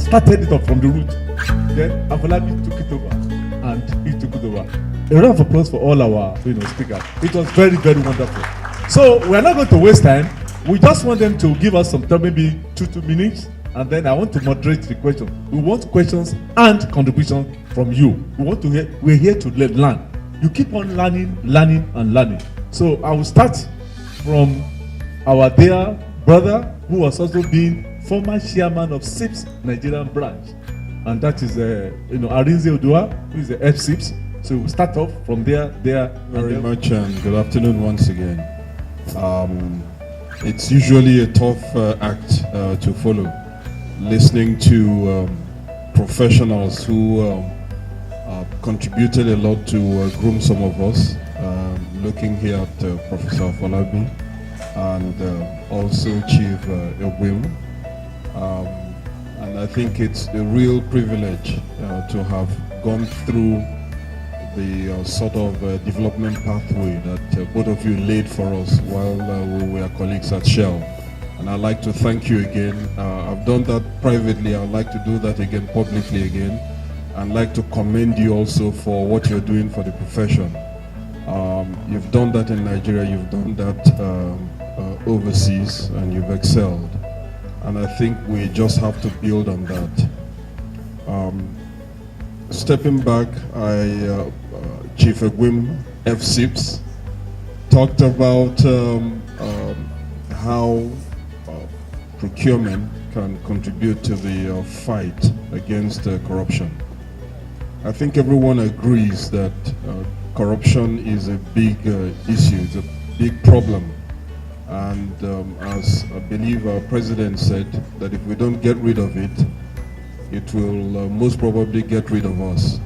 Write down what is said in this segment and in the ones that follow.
Started it off from the root. Then Afolabi took it over, and he took it over. A round of applause for all our speakers. It was very, very wonderful. So we are not going to waste time. We just want them to give us some time, maybe 2 minutes, and then I want to moderate the question. We want questions and contributions from you. We want to hear. We're here to learn. You keep on learning, and learning. So I will start from our dear brother, who was also being former chairman of CIPS Nigerian branch, and that is Arinze Odua, who is the CIPS. So we'll start off from there. Very much, and good afternoon once again. It's usually a tough act to follow, listening to professionals who contributed a lot to groom some of us. Looking here at Professor Afolabi and also Chief Egwim. And I think it's a real privilege to have gone through the sort of development pathway that both of you laid for us while we were colleagues at Shell. And I'd like to thank you again. I've done that privately. I'd like to do that again publicly again. I'd like to commend you also for what you're doing for the profession. You've done that in Nigeria, you've done that overseas, and you've excelled. And I think we just have to build on that. Stepping back, Chief Egwim, CIPS, talked about how procurement can contribute to the fight against corruption. I think everyone agrees that corruption is a big issue, it's a big problem. And as I believe our president said, that if we don't get rid of it, it will most probably get rid of us.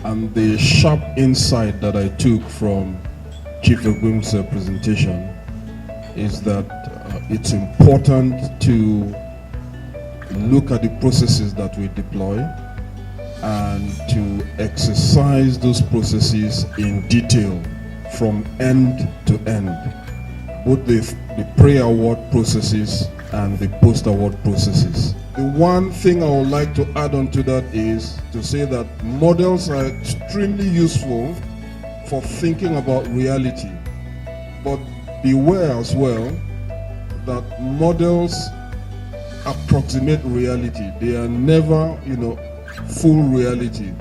And the sharp insight that I took from Chief Egwim's presentation is that it's important to look at the processes that we deploy and to exercise those processes in detail from end to end, both the pre-award processes and the post-award processes. The one thing I would like to add on to that is to say that models are extremely useful for thinking about reality, but beware as well that models approximate reality. They are never, full reality.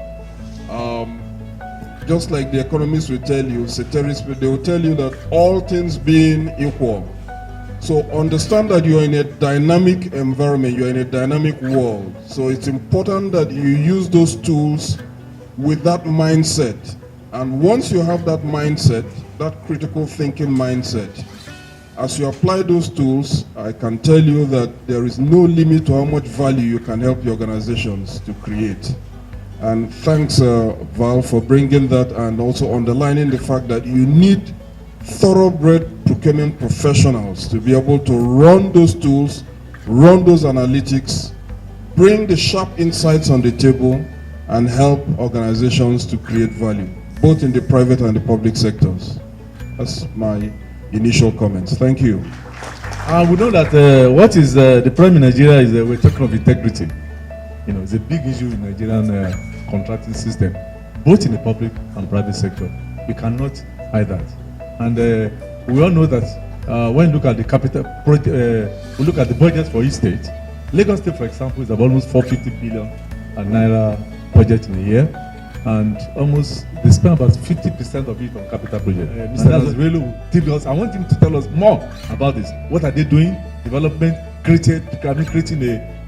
Just like the economists will tell you, they will tell you that all things being equal. So understand that you are in a dynamic environment, you are in a dynamic world. So it's important that you use those tools with that mindset. And once you have that mindset, that critical thinking mindset, as you apply those tools, I can tell you that there is no limit to how much value you can help your organizations to create. And thanks, Val, for bringing that and also underlining the fact that you need thoroughbred procurement professionals to be able to run those tools, run those analytics, bring the sharp insights on the table, and help organizations to create value, both in the private and the public sectors. That's my initial comments. Thank you. We know that what is the problem in Nigeria is we're talking of integrity. It's a big issue in Nigerian contracting system, both in the public and private sector. We cannot hide that. And we all know that when you look at the capital, we look at the budget for each state. Lagos State, for example, is about almost 450 billion naira budget in a year, and almost they spend about 50% of it on capital projects. Mr. Nazarelo, I want him to tell us more about this. What are they doing? Development, creating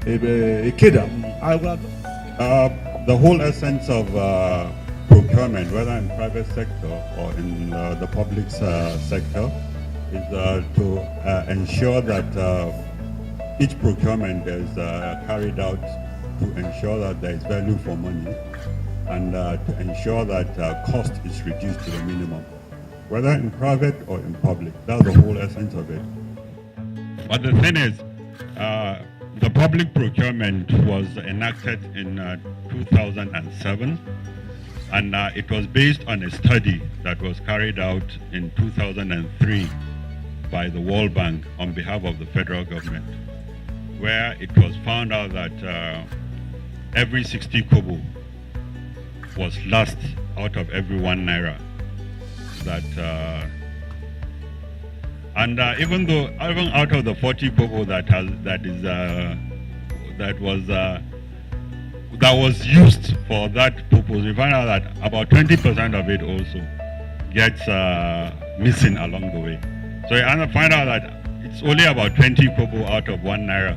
a cadre. The whole essence of procurement, whether in private sector or in the public sector, is to ensure that each procurement is carried out to ensure that there is value for money, and to ensure that cost is reduced to the minimum, whether in private or in public. That's the whole essence of it. But the thing is, the public procurement was enacted in 2007, and it was based on a study that was carried out in 2003 by the World Bank on behalf of the federal government, where it was found out that every 60 kobo was lost out of every 1 naira. That even out of the 40 kobo that was used for that purpose, we found out that about 20% of it also gets missing along the way. So you find out that it's only about 20 kobo out of 1 naira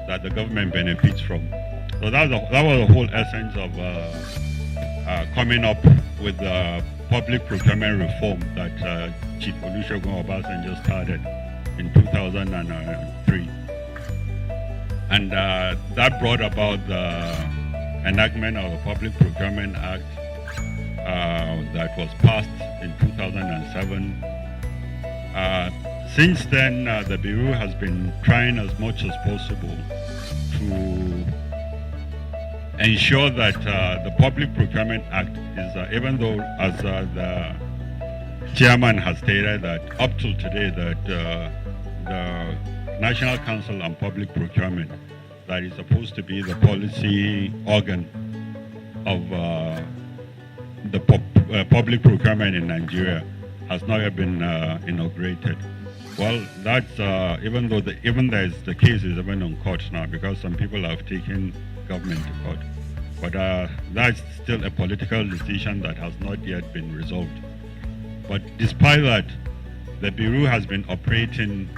that the government benefits from. So that was the whole essence of coming up with the public procurement reform that Chief Olusegun Obasanjo started in 2003. And that brought about the enactment of the Public Procurement Act that was passed in 2007. Since then, the Bureau has been trying as much as possible to ensure that the Public Procurement Act is, even though as the chairman has stated that up till today that the National Council on Public Procurement, that is supposed to be the policy organ of the public procurement in Nigeria, has not yet been inaugurated. Well, that's even though the case is even on court now, because some people have taken government to court, but that's still a political decision that has not yet been resolved. But despite that, the Bureau has been operating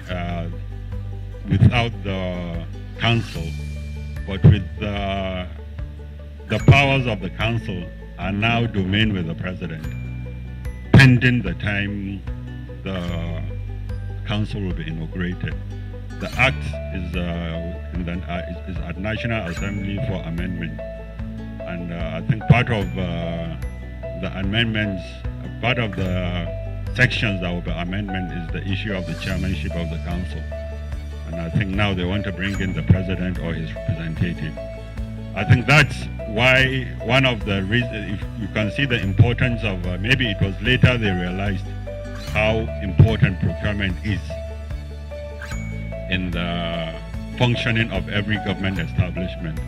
without the council, but with the powers of the council are now domain with the president, pending the time the council will be inaugurated. The act is at National Assembly for amendment, and I think part of the amendments, part of the sections that will be amendment is the issue of the chairmanship of the council. And I think now they want to bring in the president or his representative. I think that's why one of the reasons, if you can see the importance of, maybe it was later they realized how important procurement is in the functioning of every government establishment.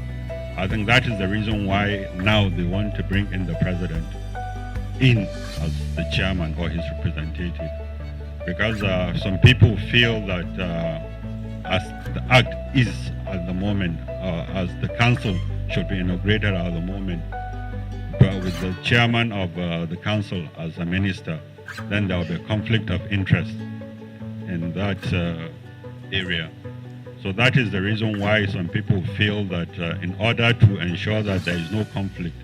I think that is the reason why now they want to bring in the president in as the chairman or his representative. Because some people feel that as the act is at the moment, as the council should be inaugurated at the moment, but with the chairman of the council as a minister, then there will be a conflict of interest in that area. So that is the reason why some people feel that in order to ensure that there is no conflict,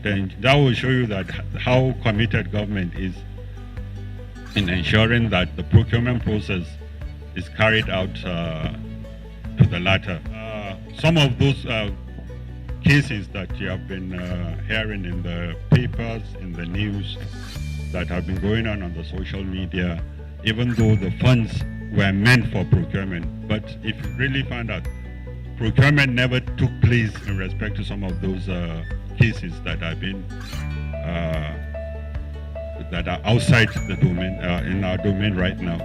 then that will show you that how committed government is in ensuring that the procurement process is carried out to the latter. Some of those cases that you have been hearing in the papers, in the news, that have been going on the social media, even though the funds were meant for procurement, but if you really find out, procurement never took place in respect to some of those cases that have been that are outside the domain, in our domain right now.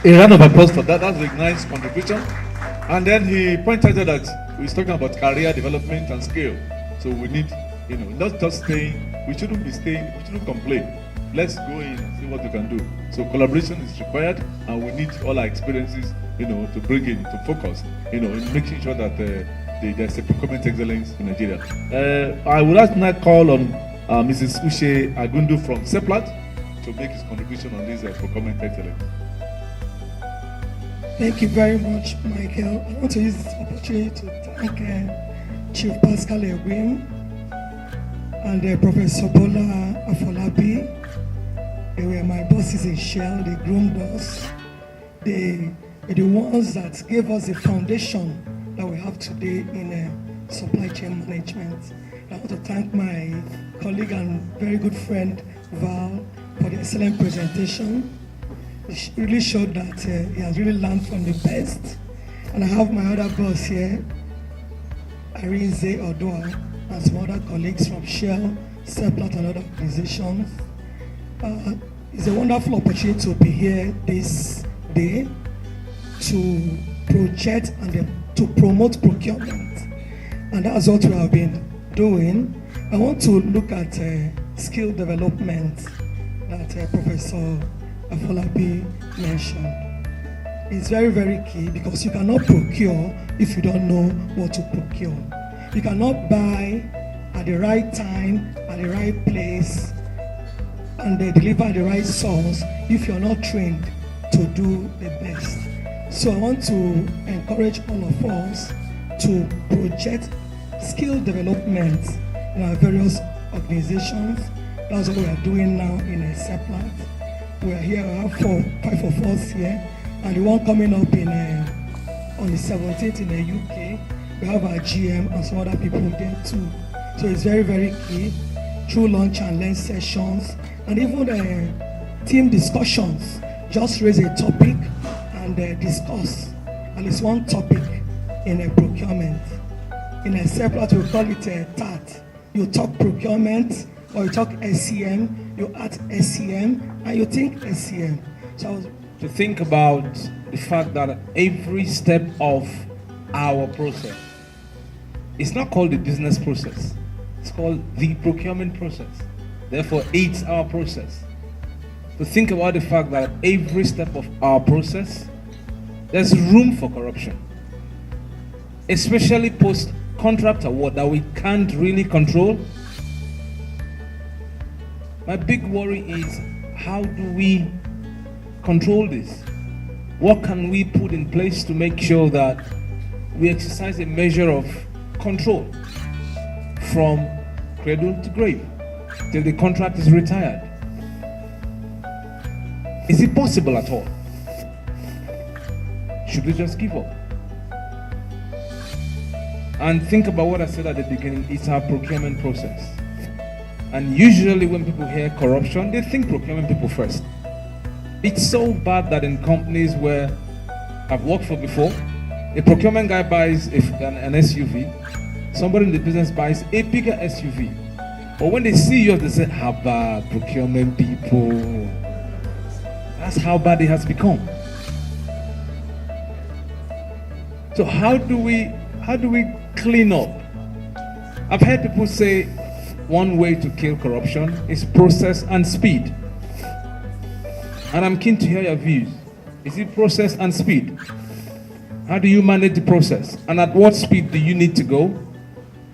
A round of applause for that. That's a nice contribution. And then he pointed out that he's talking about career development and skill. So we need, not just staying. We shouldn't be staying. We shouldn't complain. Let's go in and see what we can do. So collaboration is required, and we need all our experiences, to bring in, to focus, in making sure that there's a procurement excellence in Nigeria. I would like to now call on Mrs. Uche Agundu from Seplat to make his contribution on this procurement excellence. Thank you very much, Michael. I want to use this opportunity to thank Chief Pascal Ewin and Professor Bola Afolabi. They were my bosses in Shell. They groomed us. They were the ones that gave us the foundation that we have today in supply chain management. I want to thank my colleague and very good friend Val for the excellent presentation. It really showed that he has really learned from the best. And I have my other boss here, Arinze Odoa, and some other colleagues from Shell, Seplat, and other organizations. It's a wonderful opportunity to be here this day to project and to promote procurement. And that's what we have been doing. I want to look at skill development that Professor Afolabi mentioned. It's very, very key because you cannot procure if you don't know what to procure. You cannot buy at the right time, at the right place, and they deliver at the right source if you're not trained to do the best. So I want to encourage all of us to project skill development in our various organizations. That's what we are doing now in a Seplat. We are here, we have 5 of us here, and the one coming up in on the 17th in the UK, we have our GM and some other people there too. So it's very, very key through lunch and learn sessions, and even team discussions. Just raise a topic and discuss at least one topic in a procurement. In a Seplat, we call it a TAT. You talk procurement, or you talk SCM, you add SCM, and you think SCM. So to think about the fact that every step of our process, it's not called the business process, it's called the procurement process. Therefore, it's our process. To think about the fact that every step of our process, there's room for corruption, especially post-contract award that we can't really control. My big worry is, how do we control this? What can we put in place to make sure that we exercise a measure of control from cradle to grave till the contract is retired? Is it possible at all? Should we just give up? And think about what I said at the beginning, it's our procurement process. And usually when people hear corruption, they think procurement people first. It's so bad that in companies where I've worked for before, a procurement guy buys an SUV, somebody in the business buys a bigger SUV. But when they see you, they say, "Haba, procurement people." That's how bad it has become. So how do we clean up? I've heard people say one way to kill corruption is process and speed. And I'm keen to hear your views. Is it process and speed? How do you manage the process? And at what speed do you need to go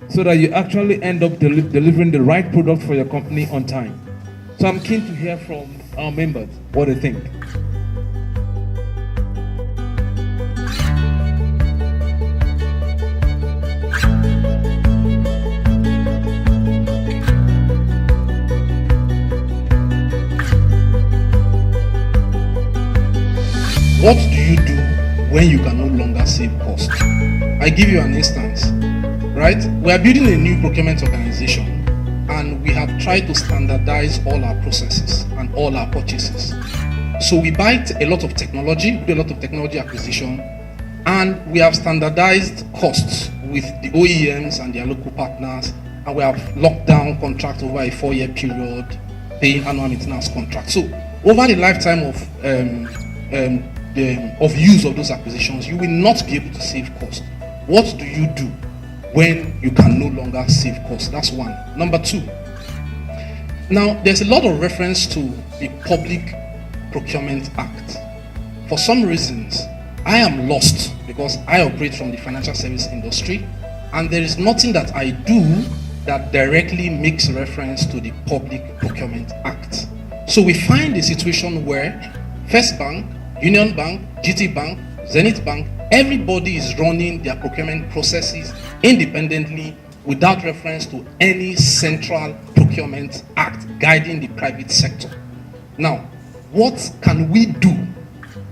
so that you actually end up delivering the right product for your company on time? So I'm keen to hear from our members what they think. What do you do when you can no longer save cost? I give you an instance, right? We are building a new procurement organization, and we have tried to standardize all our processes and all our purchases. So we buy a lot of technology, do a lot of technology acquisition, and we have standardized costs with the OEMs and their local partners, and we have locked down contracts over a 4-year period, paying annual maintenance contracts. So over the lifetime of use of those acquisitions, you will not be able to save cost. What do you do when you can no longer save cost? That's one. Number two, now there's a lot of reference to the Public Procurement Act. For some reasons, I am lost because I operate from the financial service industry, and there is nothing that I do that directly makes reference to the Public Procurement Act. So we find a situation where First Bank, Union Bank, GT Bank, Zenith Bank, everybody is running their procurement processes independently without reference to any central procurement act guiding the private sector. Now, what can we do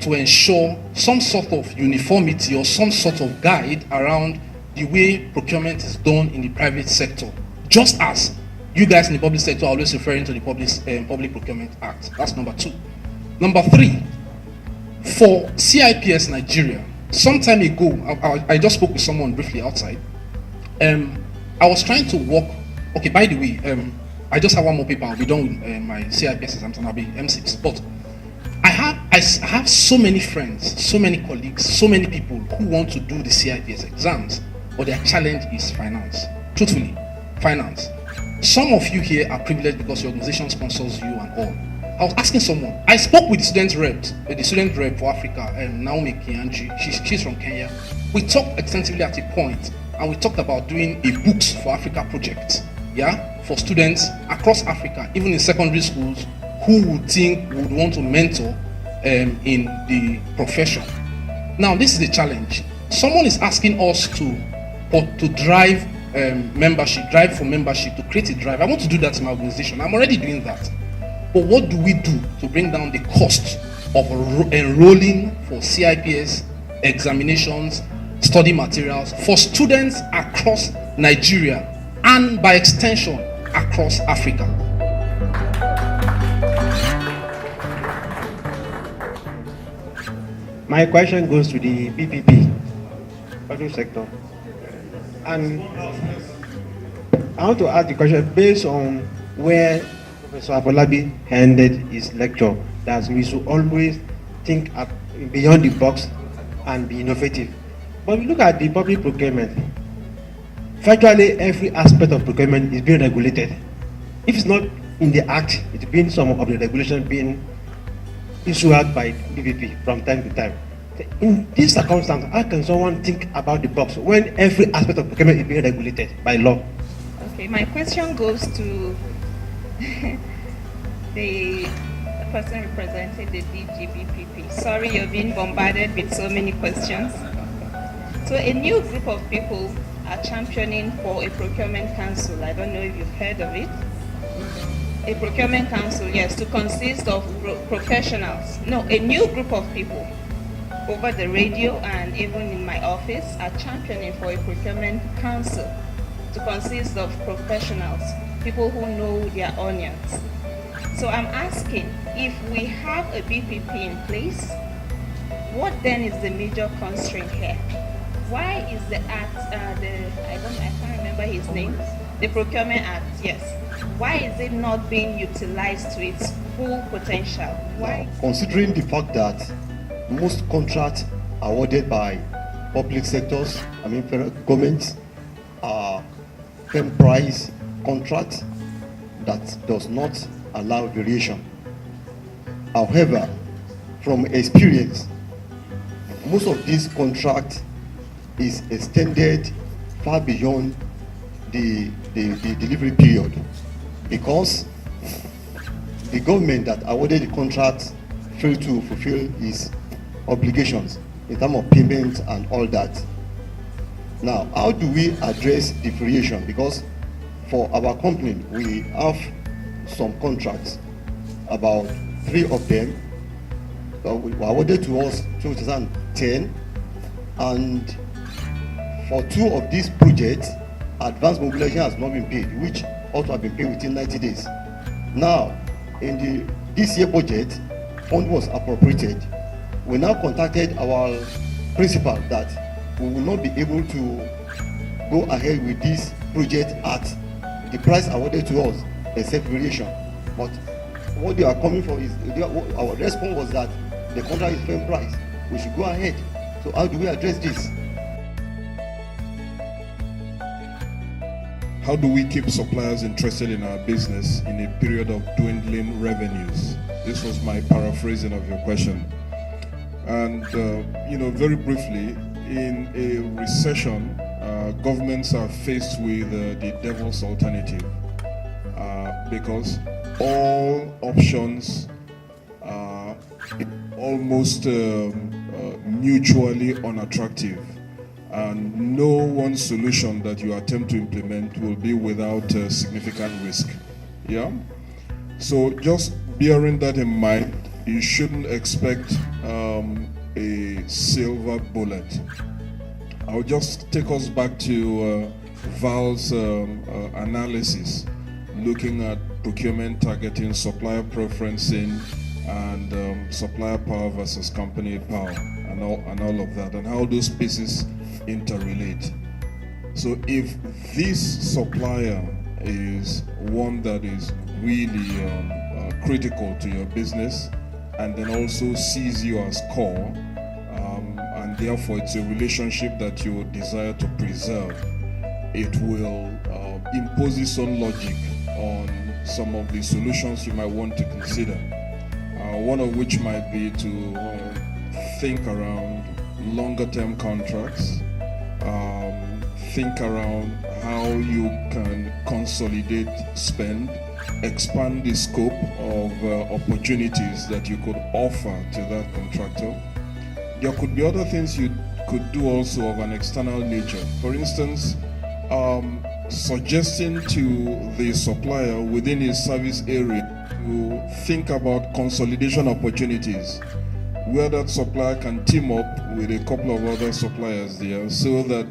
to ensure some sort of uniformity or some sort of guide around the way procurement is done in the private sector, just as you guys in the public sector are always referring to the Public Procurement Act. That's number 2. Number 3, for CIPS Nigeria, some time ago, I just spoke with someone briefly outside. I was trying to work. Okay, by the way, I just have one more paper. I'll be done with my CIPS exams and I'll be MCPs. But I have so many friends, so many colleagues, so many people who want to do the CIPS exams, but their challenge is finance. Truthfully, finance. Some of you here are privileged because your organization sponsors you and all. I was asking someone. I spoke with the student rep for Africa, Naomi Kianji. She's from Kenya. We talked extensively at a point, and we talked about doing a Books for Africa project, for students across Africa, even in secondary schools, who would want to mentor in the profession. Now, this is the challenge. Someone is asking us to drive drive for membership, to create a drive. I want to do that in my organization. I'm already doing that. But what do we do to bring down the cost of enrolling for CIPS examinations, study materials for students across Nigeria and by extension across Africa? My question goes to the PPP, public sector. And I want to ask the question based on where Professor Afolabi ended his lecture, that we should always think beyond the box and be innovative. But we look at the public procurement, virtually every aspect of procurement is being regulated. If it's not in the act, it's been some of the regulation being issued out by PPP from time to time. In this circumstance, how can someone think about the box when every aspect of procurement is being regulated by law? Okay, my question goes to the person representing the DGBPP. Sorry, you're being bombarded with so many questions. So a new group of people are championing for a procurement council. I don't know if you've heard of it. A procurement council, yes, to consist of professionals. No, a new group of people over the radio and even in my office are championing for a procurement council to consist of professionals, people who know their onions. So I'm asking, if we have a BPP in place, what then is the major constraint here? Why is the act, I can't remember his name, the Procurement Act, yes. Why is it not being utilized to its full potential? Why? Now, considering the fact that most contracts awarded by public sectors, federal governments, are firm price contracts that does not allow variation. However, from experience, most of these contracts is extended far beyond the delivery period, because the government that awarded the contract failed to fulfill its obligations in terms of payment and all that. Now, how do we address the variation? Because for our company, we have some contracts, about 3 of them were awarded to us in 2010, and for 2 of these projects, advance mobilization has not been paid, which ought to have been paid within 90 days. Now, in this year budget, fund was appropriated. We now contacted our principal that we will not be able to go ahead with this project at the price awarded to us, except variation. But what they are coming for is, our response was that the contract is firm price. We should go ahead. So how do we address this? How do we keep suppliers interested in our business in a period of dwindling revenues? This was my paraphrasing of your question. And, very briefly, in a recession, governments are faced with the devil's alternative, because all options are almost mutually unattractive, and no one solution that you attempt to implement will be without significant risk. So just bearing that in mind, you shouldn't expect a silver bullet. I'll just take us back to Val's analysis, looking at procurement targeting, supplier preferencing, and supplier power versus company power, and all of that, and how those pieces interrelate. So if this supplier is one that is really critical to your business, and then also sees you as core, and therefore it's a relationship that you desire to preserve, it will impose its own logic on some of the solutions you might want to consider. One of which might be to think around longer term contracts, think around how you can consolidate spend, expand the scope of opportunities that you could offer to that contractor. There could be other things you could do also of an external nature. For instance, suggesting to the supplier within his service area to think about consolidation opportunities, where that supplier can team up with a couple of other suppliers there so that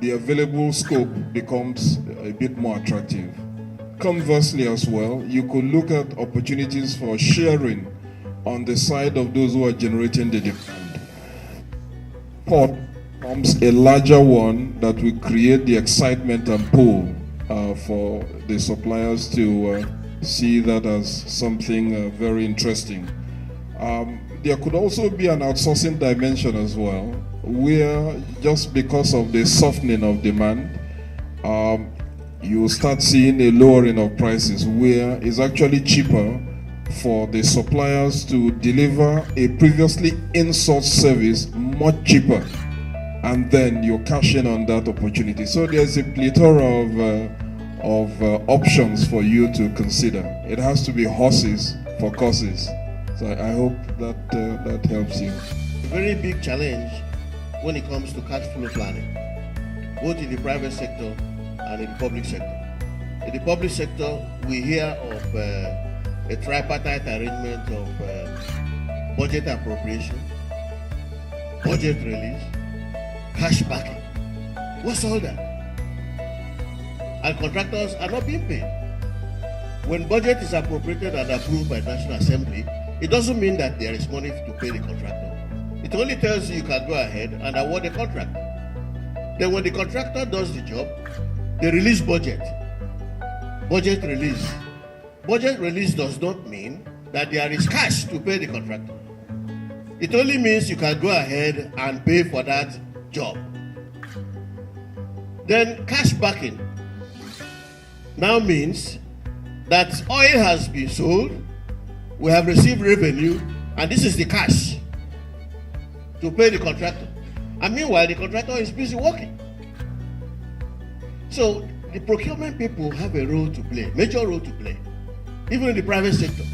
the available scope becomes a bit more attractive. Conversely as well, you could look at opportunities for sharing on the side of those who are generating the demand. Pot becomes a larger one that will create the excitement and pull for the suppliers to see that as something very interesting. There could also be an outsourcing dimension as well, where just because of the softening of demand, you start seeing a lowering of prices, where it's actually cheaper for the suppliers to deliver a previously in-source service much cheaper, and then you're cashing on that opportunity. So there's a plethora of options for you to consider. It has to be horses for courses. So I hope that that helps you. A very big challenge when it comes to cash flow planning, both in the private sector and in the public sector. In the public sector, we hear of a tripartite arrangement of budget appropriation, budget release, cash backing. What's all that? And contractors are not being paid. When budget is appropriated and approved by National Assembly, it doesn't mean that there is money to pay the contractor. It only tells you can go ahead and award the contract. Then when the contractor does the job, they release budget. Budget release. Budget release does not mean that there is cash to pay the contractor. It only means you can go ahead and pay for that job. Then cash backing now means that oil has been sold, we have received revenue, and this is the cash to pay the contractor. And meanwhile, the contractor is busy working. So the procurement people have a role to play, major role to play, even in the private sector.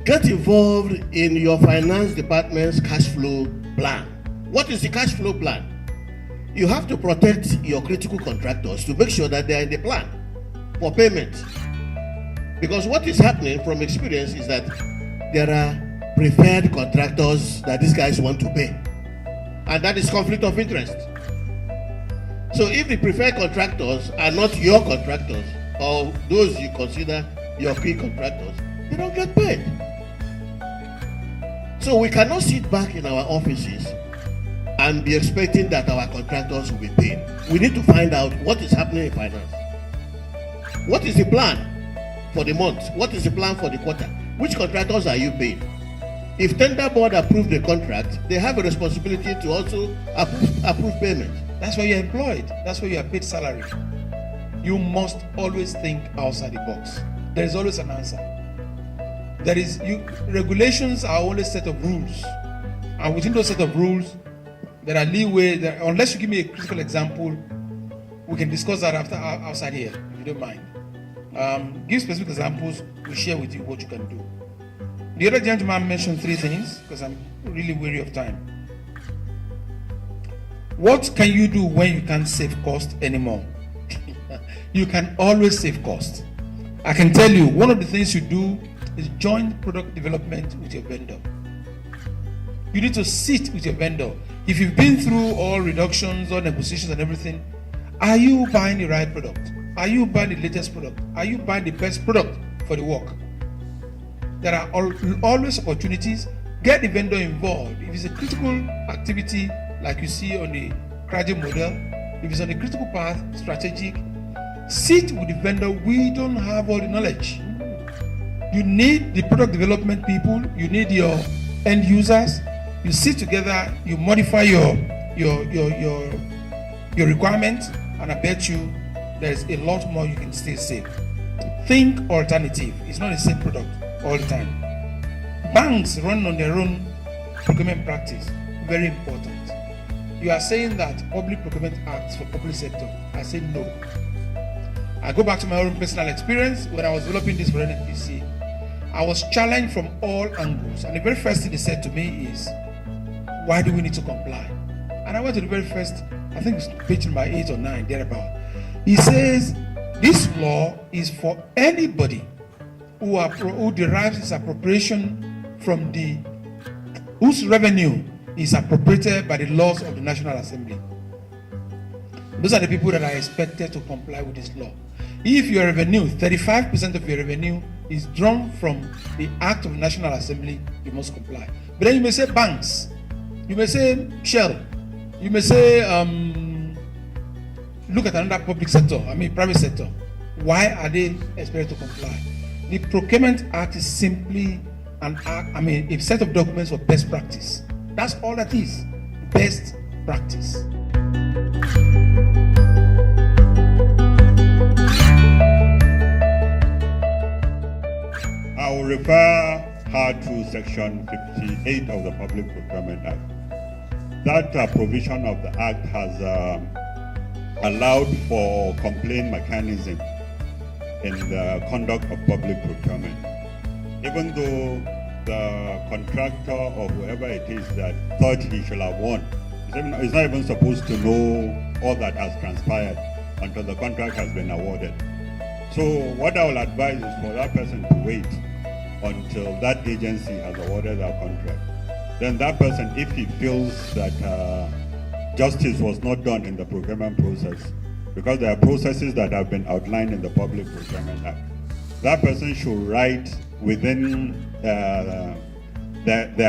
Get involved in your finance department's cash flow plan. What is the cash flow plan? You have to protect your critical contractors to make sure that they are in the plan for payment. Because what is happening from experience is that there are preferred contractors that these guys want to pay. And that is conflict of interest. So if the preferred contractors are not your contractors, or those you consider your key contractors, they don't get paid. So we cannot sit back in our offices and be expecting that our contractors will be paid. We need to find out what is happening in finance. What is the plan for the month? What is the plan for the quarter? Which contractors are you paying? If tender board approve the contract, they have a responsibility to also approve payment. That's why you're employed. That's why you are paid salary. You must always think outside the box. There is always an answer. Regulations are only a set of rules. And within those set of rules, there are leeway. Unless you give me a critical example, we can discuss that outside here, if you don't mind. Give specific examples, we'll share with you what you can do. The other gentleman mentioned 3 things, because I'm really weary of time. What can you do when you can't save cost anymore? You can always save cost. I can tell you, one of the things you do is joint product development with your vendor. You need to sit with your vendor. If you've been through all reductions, all negotiations and everything, are you buying the right product? Are you buying the latest product? Are you buying the best product for the work? There are always opportunities. Get the vendor involved. If it's a critical activity, like you see on the CRAGE model, if it's on the critical path, strategic, sit with the vendor. We don't have all the knowledge. You need the product development people. You need your end users. You sit together. You modify your requirements, and I bet you there's a lot more you can still save. Think alternative. It's not the same product all the time. Banks run on their own procurement practice. Very important. You are saying that public procurement acts for public sector. I say no. I go back to my own personal experience when I was developing this for NNPC. I was challenged from all angles, and the very first thing they said to me is, why do we need to comply? And I went to the very first, I think it's page number 8 or 9, thereabout. He says, this law is for anybody who derives its appropriation from whose revenue is appropriated by the laws of the National Assembly. Those are the people that are expected to comply with this law. If your revenue, 35% of your revenue is drawn from the Act of the National Assembly, you must comply. But then you may say banks, you may say Shell, you may say, look at another private sector. Why are they expected to comply? The Procurement Act is simply a set of documents for best practice. That's all that is, best practice. I will refer her to Section 58 of the Public Procurement Act. That provision of the Act has allowed for complaint mechanism in the conduct of public procurement. Even though the contractor or whoever it is that thought he should have won, he's not even supposed to know all that has transpired until the contract has been awarded. So what I will advise is for that person to wait until that agency has awarded that contract. Then that person, if he feels that justice was not done in the procurement process, because there are processes that have been outlined in the Public Procurement Act, that person should write within their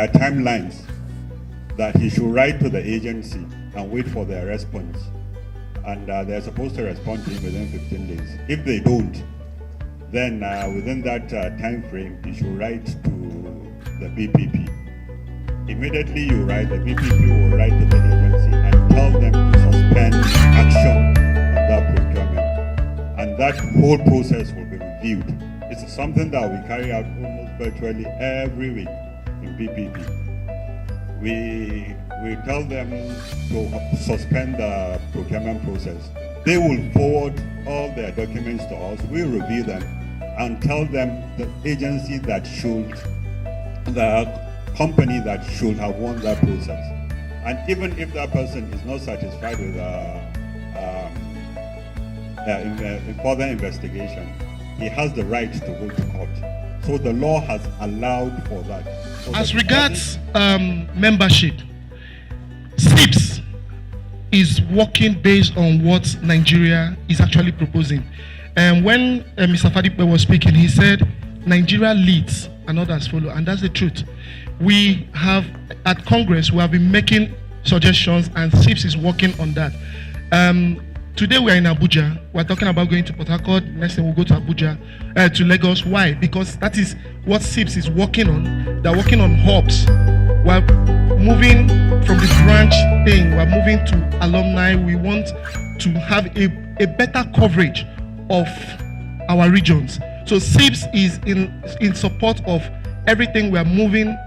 timelines that he should write to the agency and wait for their response. And they're supposed to respond to him within 15 days. If they don't, then within that time frame, he should write to the BPP. Immediately you write, the BPP will write to the agency and tell them to suspend action on that procurement. And that whole process will be reviewed. It's something that we carry out almost virtually every week in BPP. We tell them to suspend the procurement process. They will forward all their documents to us, we'll review them and tell them the agency that should, the company that should have won that process. And even if that person is not satisfied with further investigation, he has the right to go to court. So the law has allowed for that. So as regards membership, CIPS is working based on what Nigeria is actually proposing. And when Mr. Fadipe was speaking, he said Nigeria leads and others follow, and that's the truth. We have, at Congress, we have been making suggestions, and CIPS is working on that. Today we are in Abuja. We're talking about going to Port Harcourt. Next thing we'll go to Abuja, to Lagos. Why? Because that is what CIPS is working on. They're working on hubs. We're moving from the branch thing. We're moving to alumni. We want to have a better coverage of our regions. So CIPS is in support of everything we are moving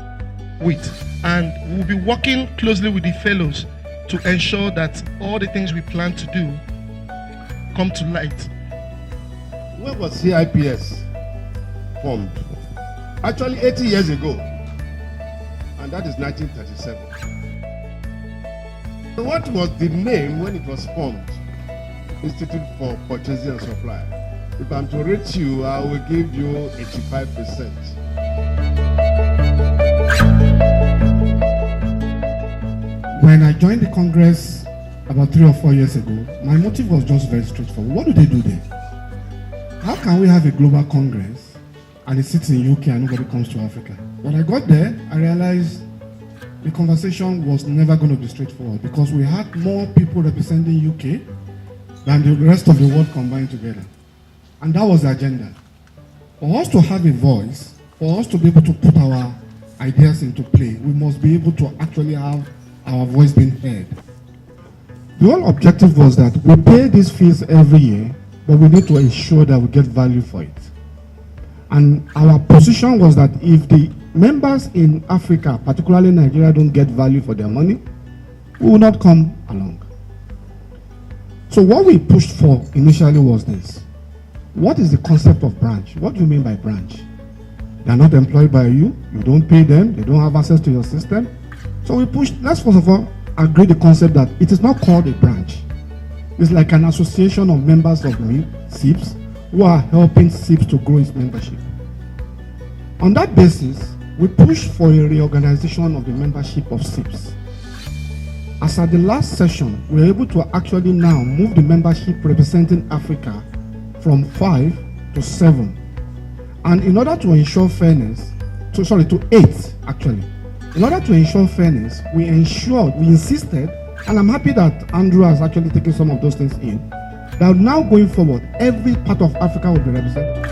with. And we'll be working closely with the fellows to ensure that all the things we plan to do come to light. When was CIPS formed? Actually 80 years ago, and that is 1937. So what was the name when it was formed? Institute for Purchasing and Supply. If I'm to rate you, I will give you 85%. when I joined the Congress about 3 or 4 years ago, my motive was just very straightforward. What do they do there? How can we have a global Congress and it sits in UK and nobody comes to Africa? When I got there, I realized the conversation was never going to be straightforward because we had more people representing UK than the rest of the world combined together. And that was the agenda. For us to have a voice, for us to be able to put our ideas into play, we must be able to actually have our voice being heard. The whole objective was that we pay these fees every year, but we need to ensure that we get value for it. And our position was that if the members in Africa, particularly Nigeria, don't get value for their money, we will not come along. So what we pushed for initially was this. What is the concept of branch? What do you mean by branch? They are not employed by you, you don't pay them, they don't have access to your system. So we pushed, let's first of all agree the concept that it is not called a branch. It's like an association of members of CIPS who are helping CIPS to grow its membership. On that basis, we pushed for a reorganization of the membership of CIPS. As at the last session, we were able to actually now move the membership representing Africa from 5 to 7. And in order to ensure fairness, to 8 actually. In order to ensure fairness, we insisted, and I'm happy that Andrew has actually taken some of those things in, that now going forward, every part of Africa will be represented.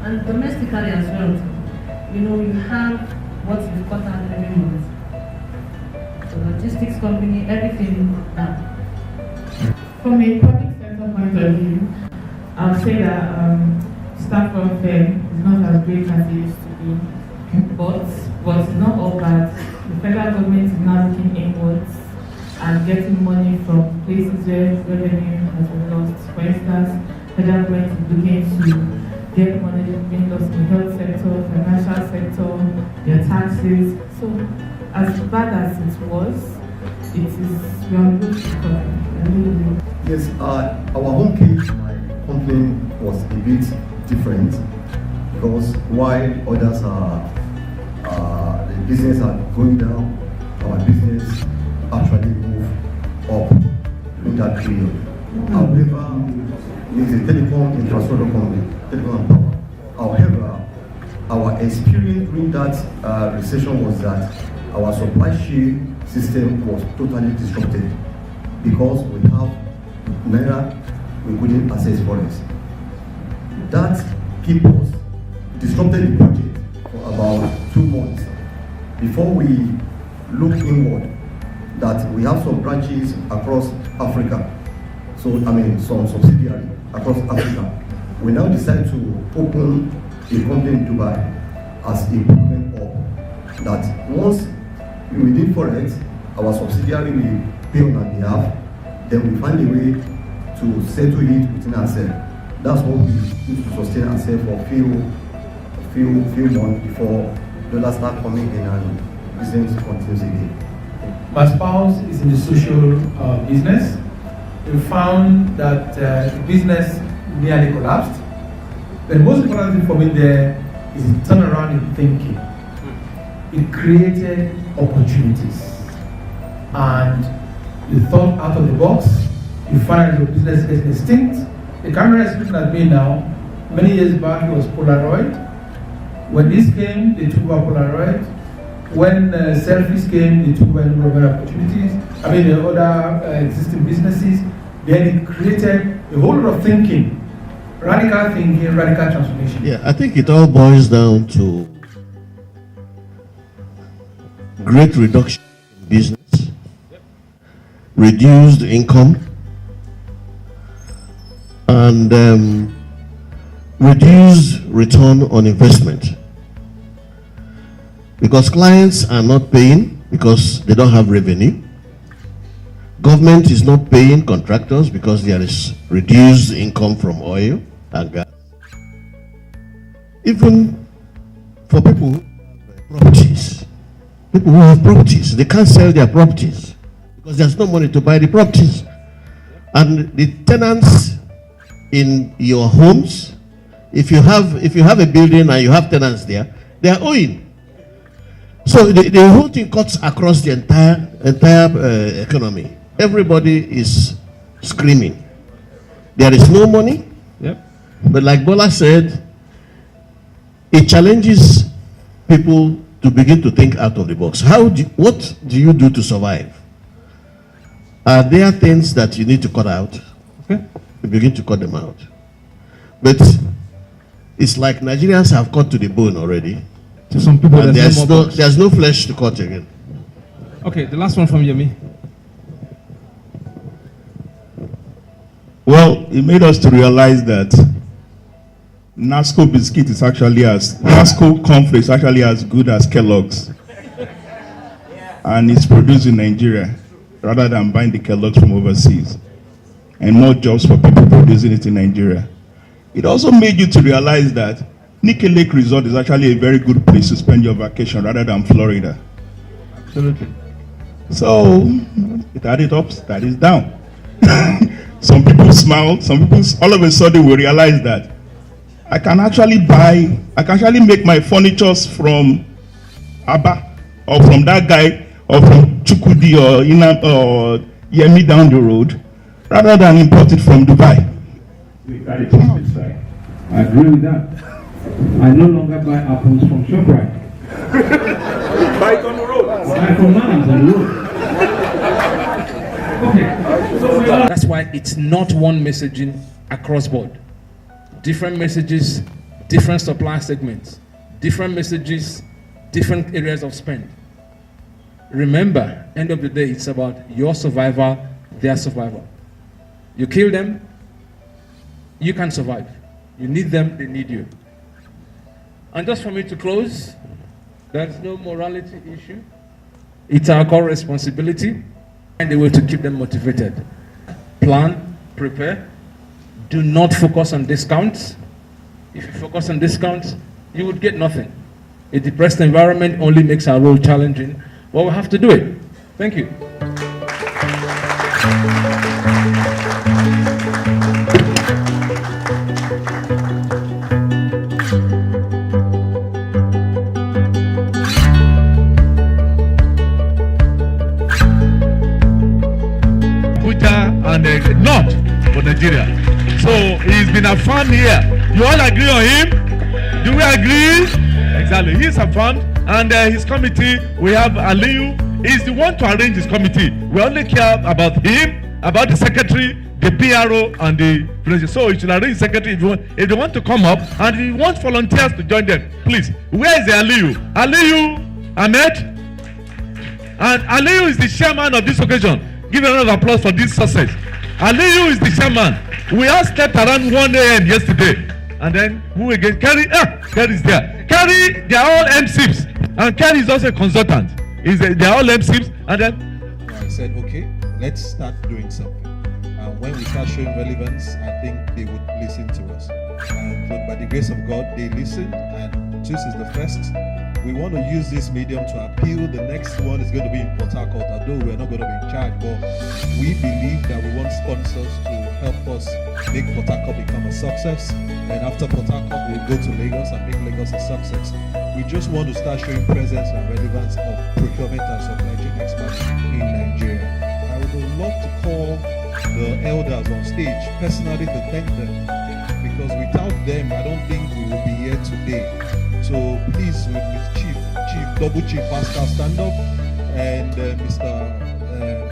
And domestically as well, you know, you have what you cut out every month. So logistics company, everything down. From a public sector point of view, I'll say that staff welfare is not as great as it used to be, but it's not all bad. The federal government is now looking inwards and getting money from places where revenue has been lost. For instance, federal government is looking to get money being lost in the health sector, financial sector, your taxes. So as bad as it was, it is, we are good recovery. Yes, our home case, my complaint was a bit different because while others the business are going down, our business actually moved up during that period. However, it's a telecom infrastructure company, telecom and power. However, our experience during that recession was that our supply chain system was totally disrupted because we have Naira, we couldn't access forex. That kept us disrupted the budget for about 2 months before we look inward that we have some branches across Africa. So, some subsidiary across Africa. We now decide to open a company in Dubai as a procurement hub. That once we did forex, our subsidiary will pay on our behalf, then we find a way to settle it within ourselves. That's what we used to sustain ourselves for a few months before dollars start coming in and business continues again. My spouse is in the social business. We found that the business nearly collapsed. The most important thing for me there is the turnaround in thinking. It created opportunities. And you thought out of the box. You find your business getting extinct. The camera is looking at me now. Many years back it was Polaroid. When this came, they took over Polaroid. When selfies came, they took away a number of other opportunities. The other existing businesses. Then it created a whole lot of thinking, radical transformation. Yeah, I think it all boils down to great reduction in business, reduced income, and reduced return on investment. Because clients are not paying, because they don't have revenue. Government is not paying contractors because there is reduced income from oil and gas. Even for people who have properties, people who have properties, they can't sell their properties because there's no money to buy the properties. And the tenants in your homes, if you have a building and you have tenants there, they are owing. So the whole thing cuts across the entire economy. Everybody is screaming. There is no money. Yep. But like Bola said, it challenges people to begin to think out of the box. What do you do to survive? Are there things that you need to cut out? Okay. You begin to cut them out. But it's like Nigerians have cut to the bone already. To some people, and there's no flesh to cut again. Okay, the last one from Yemi. Well, it made us to realize that NASCO biscuit is NASCO cornflakes is actually as good as Kellogg's. And it's produced in Nigeria rather than buying the Kellogg's from overseas. And more jobs for people producing it in Nigeria. It also made you to realize that Nikki Lake Resort is actually a very good place to spend your vacation rather than Florida. Absolutely. So, it added up, that is down. Some people smile, some people all of a sudden will realize that I can actually make my furnitures from Abba or from that guy or from Chukudi or Yemi down the road rather than import it from Dubai. I agree with that. I no longer buy apples from ShopRite. Buy it on the road. Buy from Manams on the road. Okay, so that's why it's not one messaging across board. Different messages, different supply segments, different messages, different areas of spend. Remember, end of the day, it's about your survival, their survival. You kill them, you can survive. You need them, they need you. And just for me to close, there's no morality issue. It's our core responsibility and the way to keep them motivated. Plan, prepare. Do not focus on discounts. If you focus on discounts, you would get nothing. A depressed environment only makes our role challenging, but we have to do it. Thank you. And not for Nigeria. So he's been a fan here. You all agree on him? Do we agree? Exactly. He's a fan, and his committee, we have Aliyu, is the one to arrange his committee. We only care about him, about the secretary, the PRO, and the president. So you should arrange the secretary if they want to come up, and he wants volunteers to join them. Please, where is the Aliyu? Aliyu Ahmed? And Aliyu is the chairman of this occasion. Give a round of applause for this success. Aliyu is the chairman. We all slept around 1 a.m. yesterday. And then who again? Kerry is there. Kerry, they are all MCs. And Kerry is also a consultant. They are all MCs. And then I said, okay, let's start doing something. And when we start showing relevance, I think they would listen to us. And by the grace of God, they listened. And this is the first. We want to use this medium to appeal. The next one is going to be in Port Harcourt, although we're not going to be in charge, but we believe that we want sponsors to help us make Port Harcourt become a success. And after Port Harcourt, we'll go to Lagos and make Lagos a success. We just want to start showing presence and relevance of procurement and supply chain experts in Nigeria. I would love to call the elders on stage personally to thank them, because without them, I don't think we will be here today. So please, with Double Chief Pascal, stand up, and Mr.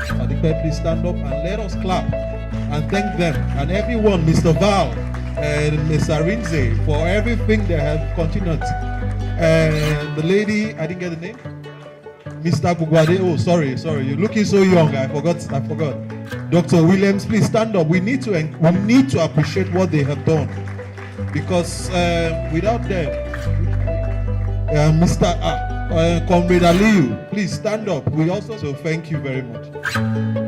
Fadipe, please stand up and let us clap and thank them, and everyone, Mr. Val and Mr. Rinze, for everything they have continued. And the lady, I didn't get the name, Mr. Gugwade. Oh, sorry, you're looking so young. I forgot. Dr. Williams, please stand up. We need to appreciate what they have done, because without them, Mr. Comrade Aliyu, please stand up. We also so thank you very much.